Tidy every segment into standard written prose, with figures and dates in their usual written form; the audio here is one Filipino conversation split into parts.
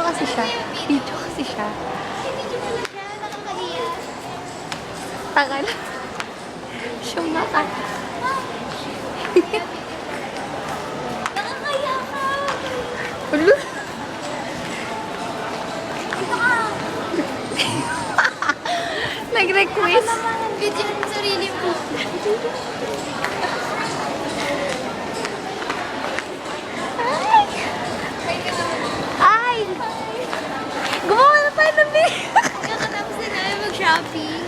kasi siya. Video kasi siya. Tagal. Siyuma ka. Nakakaya ka. Ulo. Nag-request. Video ng sarili mo. Ay! Gumawa na tayo ng video. Kakatapos na namin mag-shopping.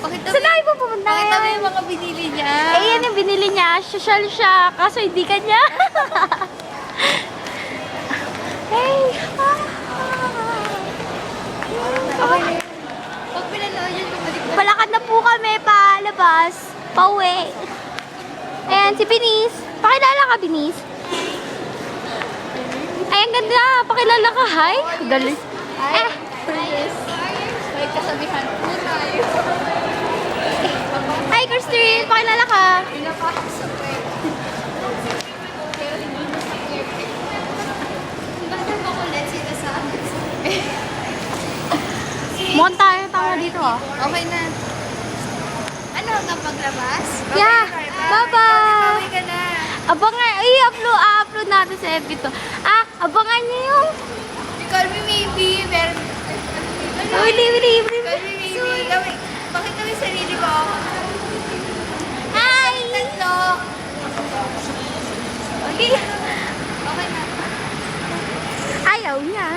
Pakita mo, Saan tayo pupunta pakita mo ngayon? yung mga binili niya. Eh, yan yung binili niya. Social siya. Kaso hindi kanya. Hey! Okay. Pag pinanood yun, bumalik na. Palakad na po kami palabas. Pauwi. Ayan, si Binis. Pakilala ka, Binis. Ay, ang ganda. Pakilala ka. Hi. Galing. Eh. Yes. May kasabihan po tayo. Hi, Kirsten. Pakilala ka. Pinapasok sa kwek. Bakit ba kulit sila sa akin? Mukhang tayo tama dito, ah. Okay na. Ano hanggang paglabas? Yeah. Bye-bye. Bye ka na. Abangan. Ay, upload natin sa FB to. Ah, abangan niyo yung... Call me maybe. Meron. Wili. Call me maybe. Gawin. Bakit kami sarili ko? Hi! Tatlo. Okay. Okay na. Ayaw niya.